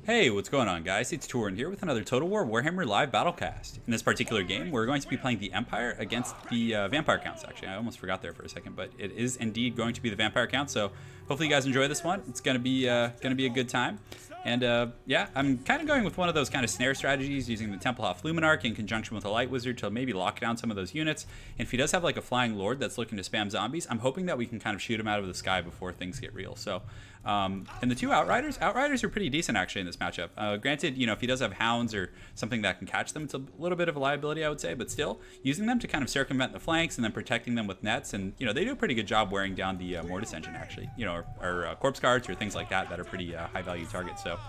Hey, what's going on, guys? It's Turin here with another Total War Warhammer Live Battlecast. In this particular game, we're going to be playing the Empire against the Vampire Counts, actually. I almost forgot there for a second, but it is indeed going to be the Vampire Counts, so hopefully you guys enjoy this one. It's going to be a good time. And yeah, I'm kind of going with one of those kind of snare strategies, using the Templehof Luminarch in conjunction with a Light Wizard to maybe lock down some of those units. And if he does have like a Flying Lord that's looking to spam zombies, I'm hoping that we can kind of shoot him out of the sky before things get real. So, and the two Outriders are pretty decent actually in this matchup. Granted, you know, if he does have Hounds or something that can catch them, it's a little bit of a liability, I would say, but still, using them to kind of circumvent the flanks and then protecting them with nets, and, you know, they do a pretty good job wearing down the Mortis engine actually, you know, or Corpse Guards or things like that that are pretty high value targets. So,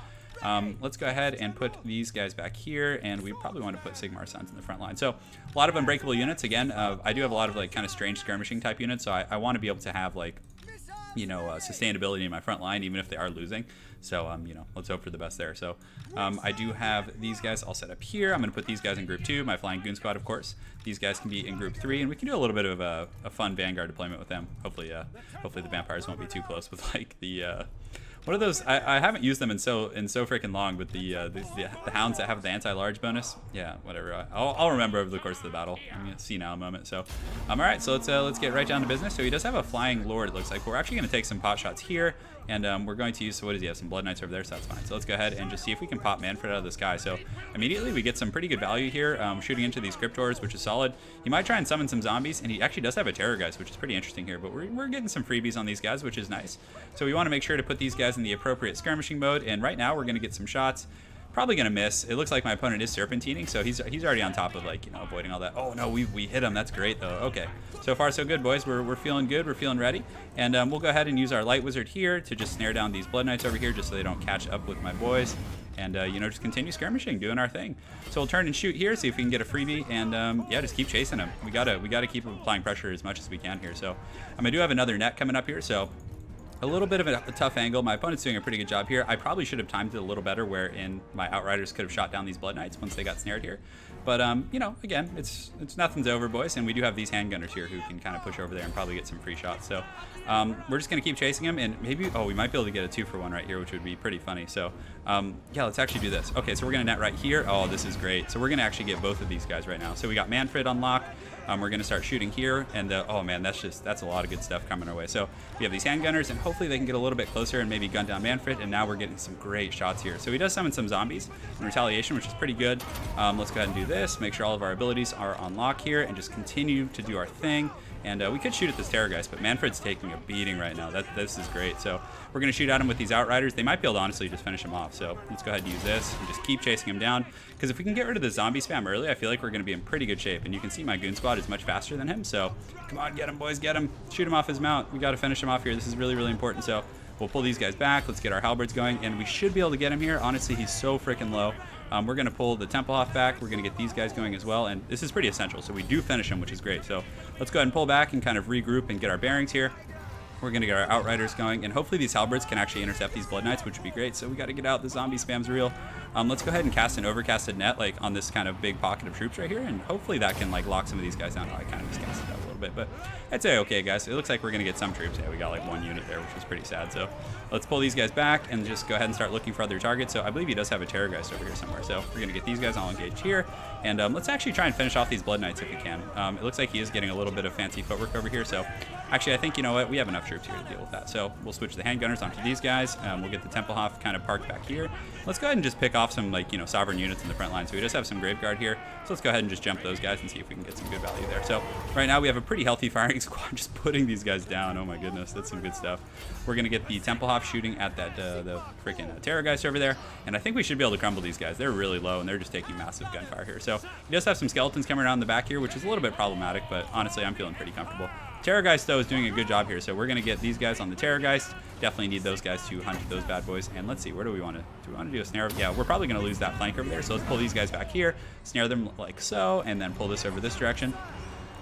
let's go ahead and put these guys back here, and we probably want to put Sigmar Sons in the front line. So a lot of unbreakable units. Again, I do have a lot of like kind of strange skirmishing type units, so I want to be able to have like, you know, sustainability in my front line, even if they are losing. So, you know, let's hope for the best there. So I do have these guys all set up here. I'm going to put these guys in group 2, my Flying Goon Squad, of course. These guys can be in group 3, and we can do a little bit of a fun Vanguard deployment with them. Hopefully, hopefully the Vampires won't be too close with like the... what are those? I haven't used them in so freaking long, but the Hounds that have the anti-large bonus. Yeah, whatever. I'll remember over the course of the battle. I'm gonna see now in a moment. So, all right. So let's get right down to business. So he does have a Flying Lord. It looks like we're actually gonna take some pot shots here, and we're going to use. So what does he have? Some Blood Knights over there. So that's fine. So let's go ahead and just see if we can pop Manfred out of the sky. So immediately we get some pretty good value here, shooting into these Cryptors, which is solid. He might try and summon some zombies, and he actually does have a Terrorgeist, which is pretty interesting here. But we're getting some freebies on these guys, which is nice. So we want to make sure to put these guys in the appropriate skirmishing mode, and right now we're going to get some shots. Probably going to miss. It looks like my opponent is serpentining, so he's already on top of, like, you know, avoiding all that. Oh no, we hit him. That's great though. Okay, so far so good, boys. We're feeling good. We're feeling ready, and we'll go ahead and use our Light Wizard here to just snare down these Blood Knights over here, just so they don't catch up with my boys. And you know, just continue skirmishing, doing our thing. So we'll turn and shoot here, see if we can get a freebie, and yeah, just keep chasing him. We gotta keep applying pressure as much as we can here. So I do have another net coming up here, so a little bit of a tough angle. My opponent's doing a pretty good job here. I probably should have timed it a little better, wherein my Outriders could have shot down these Blood Knights once they got snared here. But you know, again, it's nothing's over, boys, and we do have these handgunners here who can kind of push over there and probably get some free shots. So we're just gonna keep chasing him, and maybe we might be able to get a 2-for-1 right here, which would be pretty funny. So yeah, let's actually do this. Okay, so we're gonna net right here. Oh, this is great. So we're gonna actually get both of these guys right now. So we got Manfred on lock. We're going to start shooting here, and oh man, that's a lot of good stuff coming our way. So we have these handgunners, and hopefully they can get a little bit closer and maybe gun down Manfred, and now we're getting some great shots here. So he does summon some zombies in retaliation, which is pretty good. Let's go ahead and do this, make sure all of our abilities are on lock here, and just continue to do our thing. And we could shoot at this Terrorgeist, but Manfred's taking a beating right now. This is great. So we're going to shoot at him with these Outriders. They might be able to honestly just finish him off. So let's go ahead and use this and just keep chasing him down. Because if we can get rid of the zombie spam early, I feel like we're going to be in pretty good shape. And you can see my Goon Squad is much faster than him. So come on, get him, boys, get him. Shoot him off his mount. We got to finish him off here. This is really, really important. So we'll pull these guys back. Let's get our halberds going, and we should be able to get him here. Honestly, he's so freaking low. We're going to pull the Templehof back. We're going to get these guys going as well, and this is pretty essential. So we do finish him, which is great. So let's go ahead and pull back and kind of regroup and get our bearings here. We're going to get our Outriders going, and hopefully these halberds can actually intercept these Blood Knights, which would be great. So we got to get out. The zombie spam's real. Let's go ahead and cast an overcasted net like on this kind of big pocket of troops right here, and hopefully that can like lock some of these guys down. Oh, I kind of just casted that a little bit, but I'd say okay, guys. It looks like we're going to get some troops. Yeah, we got like one unit there, which was pretty sad. So let's pull these guys back and just go ahead and start looking for other targets. So I believe he does have a Terrorgeist over here somewhere. So we're going to get these guys all engaged here, and let's actually try and finish off these Blood Knights if we can. It looks like he is getting a little bit of fancy footwork over here. So actually, I think, you know what, we have enough troops here to deal with that. So we'll switch the handgunners onto these guys. We'll get the Templehof kind of parked back here. Let's go ahead and just pick off some, like, you know, sovereign units in the front line. So we just have some Graveguard here. So let's go ahead and just jump those guys and see if we can get some good value there. So right now we have a pretty healthy firing squad, just putting these guys down. Oh my goodness, that's some good stuff. We're going to get the Templehof shooting at that the freaking Terrorgeist over there. And I think we should be able to crumble these guys. They're really low, and they're just taking massive gunfire here. So he does have some skeletons coming around the back here, which is a little bit problematic, but honestly, I'm feeling pretty comfortable. Terrorgeist, though, is doing a good job here, so we're going to get these guys on the Terrorgeist. Definitely need those guys to hunt those bad boys. And let's see, where do we want to do? We want to do a snare? Yeah, we're probably going to lose that flank over there, so let's pull these guys back here, snare them like so, and then pull this over this direction.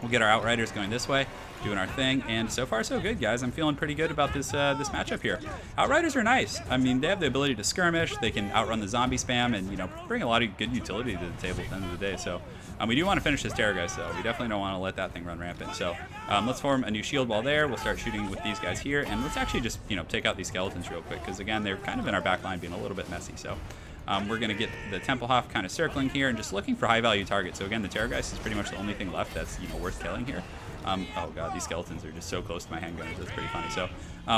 We'll get our Outriders going this way, doing our thing, and so far so good, guys. I'm feeling pretty good about this this matchup here. Outriders are nice. I mean, they have the ability to skirmish, they can outrun the zombie spam, and, you know, bring a lot of good utility to the table at the end of the day. So we do want to finish this Terrorgeist, though. We definitely don't want to let that thing run rampant. So let's form a new shield wall there. We'll start shooting with these guys here, and let's actually just, you know, take out these skeletons real quick, because again, they're kind of in our back line being a little bit messy. So We're going to get the Tempelhof kind of circling here and just looking for high value targets. So again, the Terrorgeist is pretty much the only thing left that's, you know, worth killing here. Oh god, these skeletons are just so close to my handgunners. That's pretty funny. So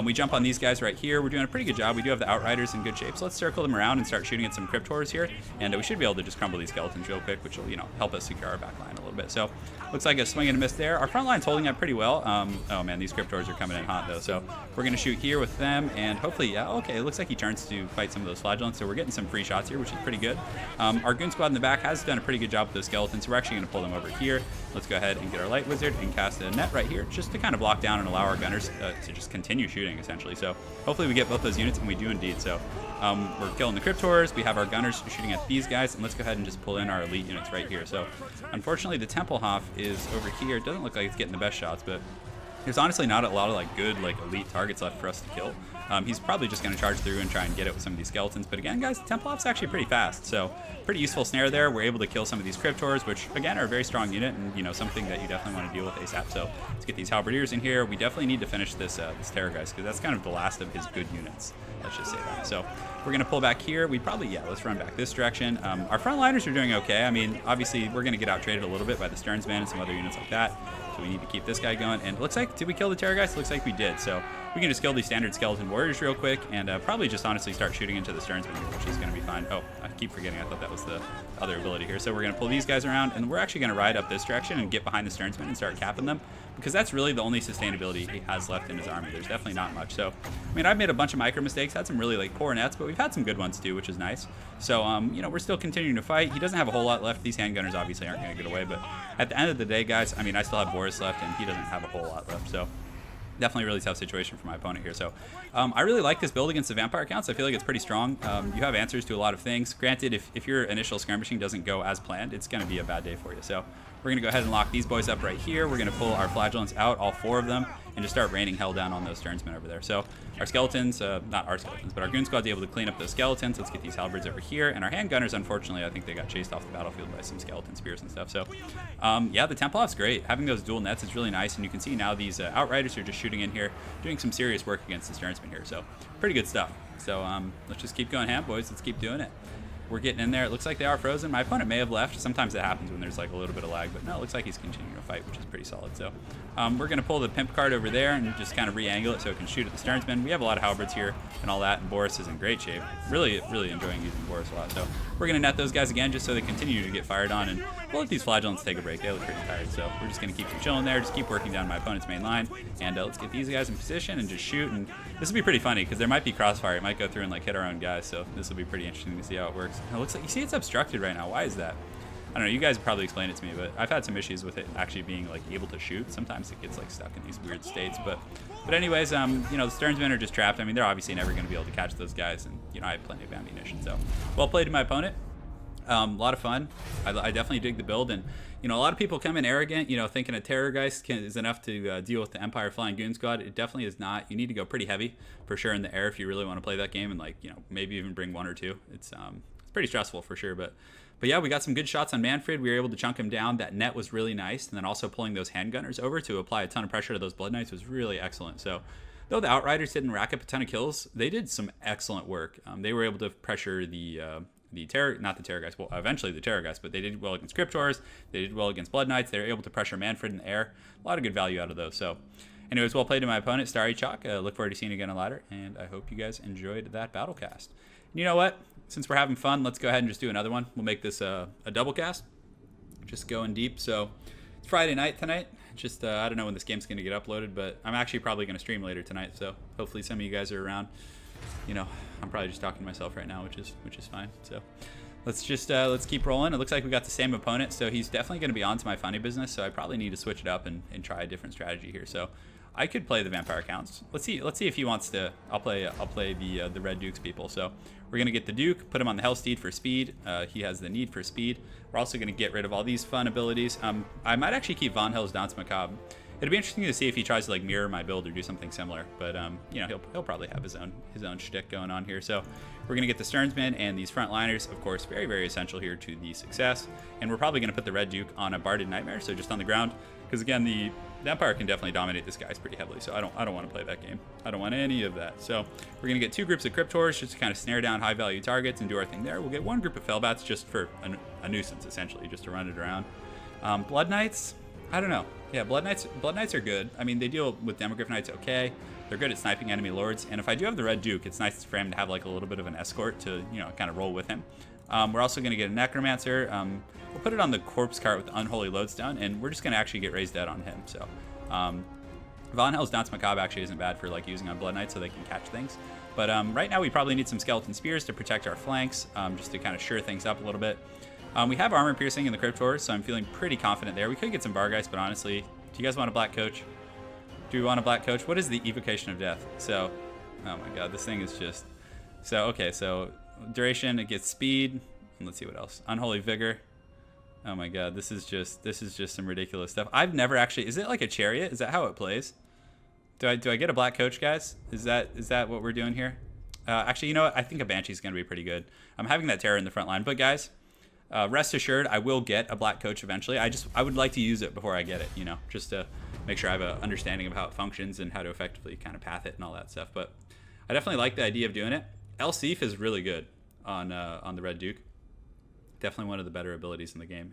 we jump on these guys right here. We're doing a pretty good job. We do have the Outriders in good shape. So let's circle them around and start shooting at some Cryptors here. And we should be able to just crumble these skeletons real quick, which will, you know, help us secure our back line a little bit. So looks like a swing and a miss there. Our front line's holding up pretty well. Oh man, these Cryptors are coming in hot though. So we're going to shoot here with them. And hopefully, yeah, okay, it looks like he turns to fight some of those Flagellants. So we're getting some free shots here, which is pretty good. Our Goon Squad in the back has done a pretty good job with those skeletons. So we're actually going to pull them over here. Let's go ahead and get our Light Wizard and cast a net right here, just to kind of block down and allow our gunners to just continue shooting, essentially. So hopefully we get both those units, and we do indeed. So we're killing the Cryptors. We have our gunners shooting at these guys, and let's go ahead and just pull in our elite units right here. So unfortunately, the Tempelhof is over here. It doesn't look like it's getting the best shots, but there's honestly not a lot of like good like elite targets left for us to kill. He's probably just going to charge through and try and get it with some of these skeletons. But again, guys, the Tempelhof's actually pretty fast. So pretty useful snare there. We're able to kill some of these Cryptors, which again are a very strong unit and, you know, something that you definitely want to deal with ASAP. So let's get these Halberdiers in here. We definitely need to finish this this Terrorgeist, because that's kind of the last of his good units. Let's just say that. So we're going to pull back here. We probably, yeah, let's run back this direction. Our frontliners are doing okay. I mean, obviously, we're going to get out-traded a little bit by the Stearnsman and some other units like that. So we need to keep this guy going. And it looks like, did we kill the Terrorgeist? It looks like we did. So we can just kill these standard skeleton warriors real quick and probably just honestly start shooting into the Stearnsman, which is going to be fine. Oh, I keep forgetting. I thought that was the other ability here. So we're going to pull these guys around, and we're actually going to ride up this direction and get behind the Stearnsman and start capping them, because that's really the only sustainability he has left in his army. There's definitely not much. So, I mean, I've made a bunch of micro mistakes, had some really like poor nets, but we've had some good ones too, which is nice. So, you know, we're still continuing to fight. He doesn't have a whole lot left. These handgunners obviously aren't going to get away, but at the end of the day, guys, I mean, I still have Boris left, and he doesn't have a whole lot left. So definitely a really tough situation for my opponent here. So I really like this build against the vampire counts. I feel like it's pretty strong. You have answers to a lot of things. Granted, if your initial skirmishing doesn't go as planned, it's going to be a bad day for you. So we're going to go ahead and lock these boys up right here. We're going to pull our Flagellants out, all 4 of them, and just start raining hell down on those Stearnsmen over there. So our skeletons, not our skeletons, but our Goon Squad's able to clean up those skeletons. Let's get these halberds over here. And our handgunners, unfortunately, I think they got chased off the battlefield by some skeleton spears and stuff. So yeah, the Tempelhof's great. Having those dual nets is really nice. And you can see now these Outriders are just shooting in here, doing some serious work against the Stearnsmen here. So pretty good stuff. So let's just keep going ham, boys. Let's keep doing it. We're getting in there. It looks like they are frozen. My opponent may have left. Sometimes that happens when there's like a little bit of lag, but no, it looks like he's continuing to fight, which is pretty solid. So we're going to pull the pimp card over there and just kind of re-angle it so it can shoot at the Stearnsman. We have a lot of halberds here and all that, and Boris is in great shape. Really, really enjoying using Boris a lot. So we're going to net those guys again just so they continue to get fired on, and we'll let these Flagellants take a break. They look pretty tired, so we're just going to keep them chilling there, just keep working down my opponent's main line, and let's get these guys in position and just shoot. And this will be pretty funny because there might be crossfire. It might go through and like hit our own guys, so this will be pretty interesting to see how it works. And it looks like, you see it's obstructed right now. Why is that? I don't know, you guys probably explain it to me, but I've had some issues with it actually being like able to shoot. Sometimes it gets like stuck in these weird states, but anyways, you know, the Stearnsmen are just trapped. I mean, they're obviously never going to be able to catch those guys, and you know, I have plenty of ammunition. So well played to my opponent. A lot of fun. I definitely dig the build, and you know, a lot of people come in arrogant, you know, thinking a Terrorgeist is enough to deal with the Empire Flying Goon Squad. It definitely is not. You need to go pretty heavy for sure in the air if you really want to play that game, and like, you know, maybe even bring 1 or 2. It's pretty stressful for sure, but yeah, we got some good shots on Manfred. We were able to chunk him down. That net was really nice, and then also pulling those handgunners over to apply a ton of pressure to those Blood Knights was really excellent. So though the Outriders didn't rack up a ton of kills, they did some excellent work. They were able to pressure not the Terrorgeist, well, eventually the Terrorgeist, but they did well against Cryptors. They did well against Blood Knights. They were able to pressure Manfred in the air. A lot of good value out of those. So anyways, well played to my opponent, Starry Chalk. Look forward to seeing you again on ladder, and I hope you guys enjoyed that BattleCast. And you know what? Since we're having fun, let's go ahead and just do another one. We'll make this a double cast. Just going deep. So it's Friday night tonight. Just I don't know when this game's going to get uploaded, but I'm actually probably going to stream later tonight. So hopefully some of you guys are around. You know, I'm probably just talking to myself right now, which is fine. So let's just let's keep rolling. It looks like we got the same opponent, so he's definitely going to be on to my funny business. So I probably need to switch it up and try a different strategy here. So I could play the vampire counts. Let's see if he wants to. I'll play the Red Duke's people. So we're gonna get the Duke, put him on the Hellsteed for speed. He has the need for speed. We're also gonna get rid of all these fun abilities. I might actually keep Von Hell's Danse Macabre. It'd be interesting to see if he tries to like mirror my build or do something similar. But you know, he'll probably have his own shtick going on here. So we're gonna get the Stearnsmen and these frontliners, of course, very, very essential here to the success. And we're probably gonna put the Red Duke on a Barded Nightmare, so just on the ground, because again, the The Empire can definitely dominate this guys pretty heavily, so I don't want to play that game. I don't want any of that. So we're going to get 2 groups of Cryptors just to kind of snare down high-value targets and do our thing there. We'll get 1 group of Fellbats just for a nuisance, essentially, just to run it around. Blood Knights, I don't know. Yeah, Blood Knights are good. I mean, they deal with Demogryph Knights okay. They're good at sniping enemy lords, and if I do have the Red Duke, it's nice for him to have like a little bit of an escort to, you know, kind of roll with him. We're also going to get a Necromancer. We'll put it on the corpse cart with Unholy Lodestone, and we're just going to actually get raised dead on him. So Von Hell's Dance Macabre actually isn't bad for like using on Blood Knights so they can catch things. But right now we probably need some Skeleton Spears to protect our flanks, just to kind of sure things up a little bit. We have Armor Piercing in the Cryptors, so I'm feeling pretty confident there. We could get some Bargeist, but honestly, do you guys want a Black Coach? Do we want a Black Coach? What is the Evocation of Death? So, oh my god, this thing is just... So, okay, so duration, it gets speed. And let's see what else. Unholy Vigor. Oh my god, this is just some ridiculous stuff. I've never actually... Is it like a chariot? Is that how it plays? Do I get a Black Coach, guys? Is that what we're doing here? Actually, you know what? I think a Banshee's going to be pretty good. I'm having that Terror in the front line. But guys, rest assured, I will get a Black Coach eventually. I would like to use it before I get it, you know, just to make sure I have an understanding of how it functions and how to effectively kind of path it and all that stuff. But I definitely like the idea of doing it. El Sif is really good on the Red Duke. Definitely one of the better abilities in the game.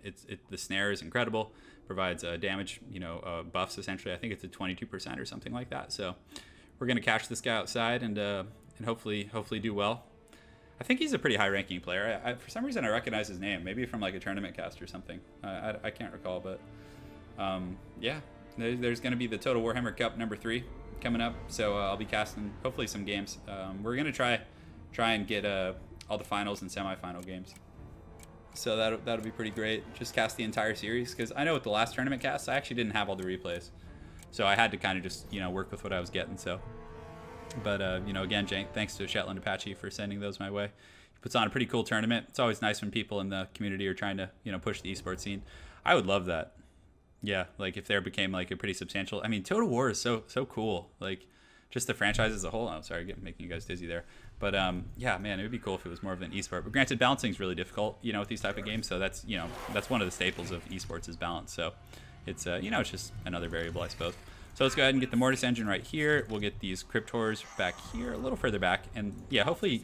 The snare is incredible. Provides damage, you know, buffs essentially. I think it's a 22% or something like that. So we're gonna catch this guy outside and hopefully do well. I think he's a pretty high-ranking player. For some reason, I recognize his name. Maybe from like a tournament cast or something. I can't recall, but yeah. There's going to be the Total Warhammer Cup number 3 coming up, so I'll be casting hopefully some games. We're going to try and get all the finals and semifinal games. So that'll be pretty great. Just cast the entire series, because I know with the last tournament cast, I actually didn't have all the replays, so I had to kind of just, you know, work with what I was getting. So, but you know, again, thanks to Shetland Apache for sending those my way. He puts on a pretty cool tournament. It's always nice when people in the community are trying to, you know, push the esports scene. I would love that. Yeah, like if there became like a pretty substantial... I mean, Total War is so cool. Like, just the franchise as a whole. Oh, sorry, making you guys dizzy there. But yeah, man, it would be cool if it was more of an esport. But granted, balancing is really difficult, you know, with these type of games. So that's, you know, that's one of the staples of esports is balance. So it's, you know, it's just another variable, I suppose. So let's go ahead and get the Mortis engine right here. We'll get these Cryptors back here, a little further back. And yeah, hopefully...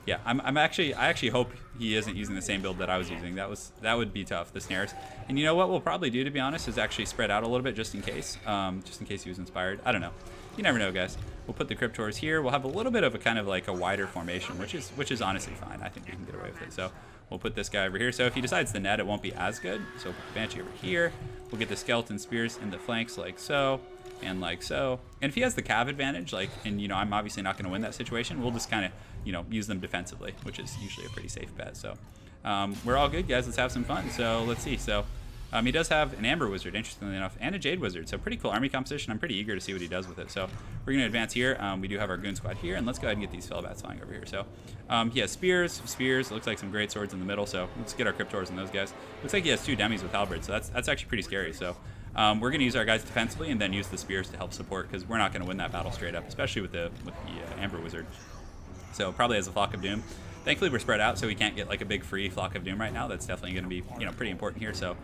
Yeah, I actually hope he isn't using the same build that I was using. That would be tough, the snares. And you know what we'll probably do, to be honest, is actually spread out a little bit just in case he was inspired. I don't know. You never know, guys. We'll put the Cryptors here. We'll have a little bit of a kind of like a wider formation, which is honestly fine. I think we can get away with it. So we'll put this guy over here. So if he decides to net, it won't be as good. So we'll put the Banshee over here. We'll get the Skeleton Spears in the flanks like so. And like so. And if he has the cav advantage, like, and you know, I'm obviously not going to win that situation, we'll just kind of, you know, use them defensively, which is usually a pretty safe bet. So we're all good, guys. Let's have some fun. So let's see. So he does have an Amber Wizard, interestingly enough, and a Jade Wizard. So pretty cool army composition. I'm pretty eager to see what he does with it. So we're going to advance here. We do have our Goon Squad here, and let's go ahead and get these Fellbats flying over here. So he has Spears. It looks like some great swords in the middle. So let's get our Cryptors and those guys. Looks like he has 2 Demis with Halberds. So that's actually pretty scary. So we're going to use our guys defensively and then use the Spears to help support, because we're not going to win that battle straight up, especially with the Amber Wizard. So probably as a Flock of Doom. Thankfully, we're spread out, so we can't get like a big free Flock of Doom right now. That's definitely going to be, you know, pretty important here. So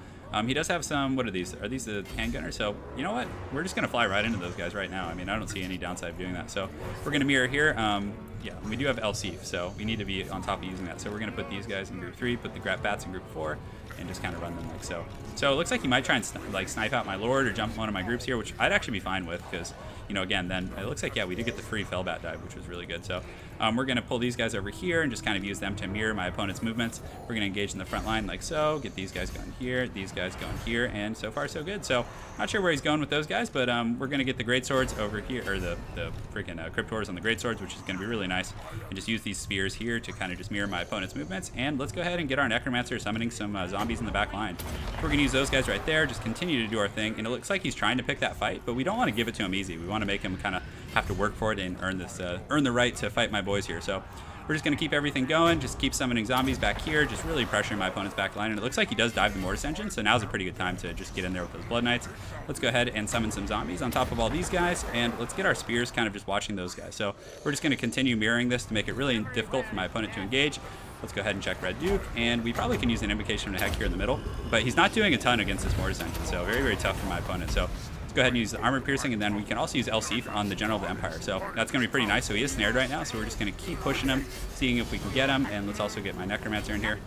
he does have some... What are these? Are these the handgunners? So you know what? We're just going to fly right into those guys right now. I mean, I don't see any downside of doing that. So we're going to mirror here. Yeah, we do have El Sif, so we need to be on top of using that. So we're going to put these guys in group 3, put the Grat Bats in group 4, and just kind of run them like so. So it looks like he might try and like snipe out my Lord or jump one of my groups here, which I'd actually be fine with, because, you know, again, then it looks like, yeah, we did get the free Fellbat dive, which was really good. So we're going to pull these guys over here and just kind of use them to mirror my opponent's movements. We're going to engage in the front line like so, get these guys going here, these guys going here, and so far so good. So not sure where he's going with those guys, but we're going to get the Great Swords over here, or the freaking Cryptors on the Great Swords, which is going to be really nice, and just use these spears here to kind of just mirror my opponent's movements. And let's go ahead and get our Necromancer summoning some zombies in the back line. We're going to use those guys right there, just continue to do our thing, and it looks like he's trying to pick that fight, but we don't want to give it to him easy. We want to make him kind of have to work for it and earn the right to fight my boys here. So we're just going to keep everything going, just keep summoning zombies back here, just really pressuring my opponent's back line. And it looks like he does dive the Mortis engine, so now's a pretty good time to just get in there with those Blood Knights. Let's go ahead and summon some zombies on top of all these guys, and let's get our spears kind of just watching those guys. So we're just going to continue mirroring this to make it really difficult for my opponent to engage. Let's go ahead and check Red Duke, and we probably can use an Invocation of Heck here in the middle, but he's not doing a ton against this Mortis engine, so very, very tough for my opponent. So let's go ahead and use the armor piercing, and then we can also use LC on the General of the Empire. So that's going to be pretty nice. So he is snared right now, so we're just going to keep pushing him, seeing if we can get him. And let's also get my Necromancer in here.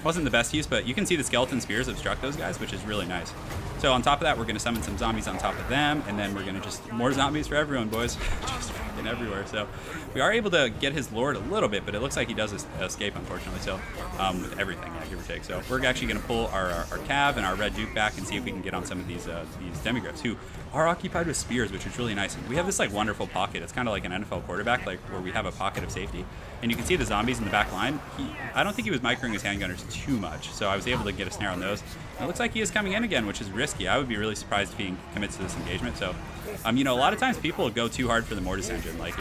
Wasn't the best use, but you can see the skeleton spears obstruct those guys, which is really nice. So on top of that, we're going to summon some zombies on top of them, and then we're going to just more zombies for everyone, boys. Just fucking everywhere. So we are able to get his lord a little bit, but it looks like he does escape, unfortunately. So with everything, yeah, give or take. So we're actually going to pull our Cav and our Red Duke back and see if we can get on some of these demigriffs who are occupied with spears, which is really nice. And we have this like wonderful pocket. It's kind of like an NFL quarterback, like where we have a pocket of safety. And you can see the zombies in the back line. I don't think he was microing his handgunners too much, so I was able to get a snare on those. And it looks like he is coming in again, which is risky. I would be really surprised if he commits to this engagement. So, you know, a lot of times people go too hard for the Mortis engine. Like,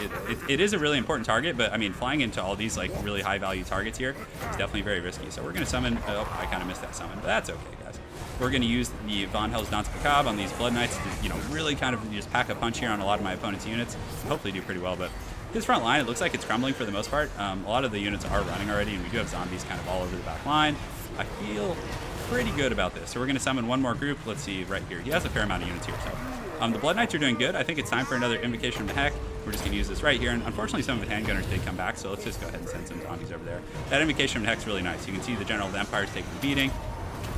it is a really important target, but I mean, flying into all these like really high value targets here is definitely very risky. So we're going to summon. Oh, I kind of missed that summon, but that's okay, guys. We're going to use the Von Hell's Danse Macabre on these Blood Knights to, you know, really kind of just pack a punch here on a lot of my opponent's units. Hopefully do pretty well, but his front line, it looks like it's crumbling for the most part. A lot of the units are running already, and we do have zombies kind of all over the back line. I feel pretty good about this. So we're going to summon one more group. Let's see right here. He has a fair amount of units here. So the Blood Knights are doing good. I think it's time for another Invocation of the Heck. We're just going to use this right here. And unfortunately, some of the handgunners did come back, so let's just go ahead and send some zombies over there. That Invocation of the Heck is really nice. You can see the General of the Empire is taking the beating.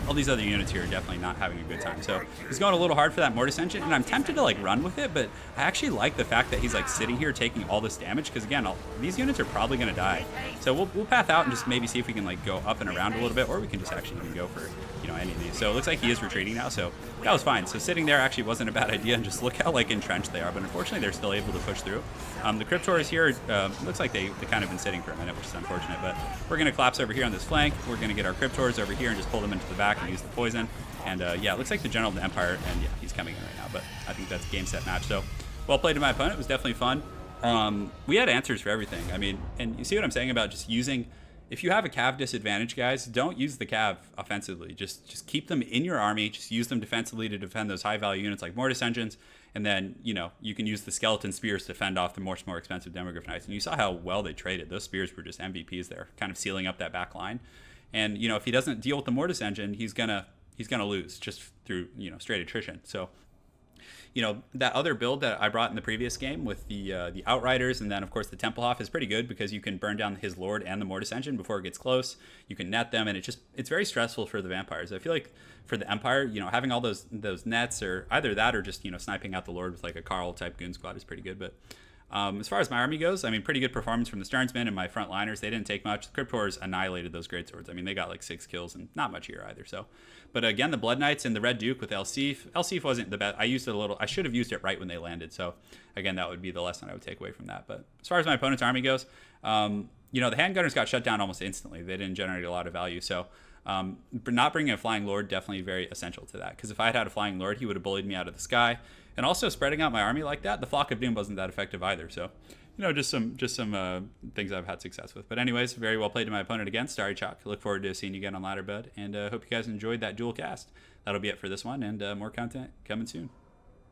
All these other units here are definitely not having a good time. So he's going a little hard for that Mortis engine, and I'm tempted to like run with it, but I actually like the fact that he's like sitting here taking all this damage, because again, these units are probably going to die. So we'll path out and just maybe see if we can like go up and around a little bit, or we can just actually even go for, you know, any of these. So it looks like he is retreating now, so that was fine. So sitting there actually wasn't a bad idea, and just look how like entrenched they are, but unfortunately they're still able to push through. The Cryptors here, looks like they kind of been sitting for a minute, which is unfortunate, but we're going to collapse over here on this flank. We're going to get our Cryptors over here and just pull them into the back and use the poison. And yeah, it looks like the General of the Empire, and yeah, he's coming in right now, but I think that's game, set, match. So well played to my opponent. It was definitely fun. We had answers for everything. I mean, and you see what I'm saying about just using, if you have a Cav disadvantage, guys, don't use the Cav offensively. Just keep them in your army. Just use them defensively to defend those high value units like Mortis engines. And then, you know, you can use the skeleton spears to fend off the much more expensive Demogryph Knights. And you saw how well they traded. Those spears were just MVPs there, kind of sealing up that back line. And, you know, if he doesn't deal with the Mortis engine, he's gonna lose just through, you know, straight attrition. So, you know, that other build that I brought in the previous game with the Outriders and then, of course, the Templehof is pretty good because you can burn down his Lord and the Mortis engine before it gets close. You can net them, and it's very stressful for the vampires. I feel like for the Empire, you know, having all those nets, or either that or just, you know, sniping out the Lord with like a Carl-type goon squad is pretty good. But as far as my army goes, I mean, pretty good performance from the Sternsmen and my front liners. They didn't take much. The Cryptors annihilated those greatswords. I mean, they got like 6 kills and not much here either. So, but again, the Blood Knights and the Red Duke with Elsif. Elsif wasn't the best. I used it a little. I should have used it right when they landed. So again, that would be the lesson I would take away from that. But as far as my opponent's army goes, you know, the handgunners got shut down almost instantly. They didn't generate a lot of value. So not bringing a Flying Lord, definitely very essential to that. Because if I had a Flying Lord, he would have bullied me out of the sky. And also spreading out my army like that, the Flock of Doom wasn't that effective either. So, you know, just some things I've had success with. But anyways, very well played to my opponent again, Starry Chalk. Look forward to seeing you again on Ladder Bud, and hope you guys enjoyed that dual cast. That'll be it for this one, and more content coming soon.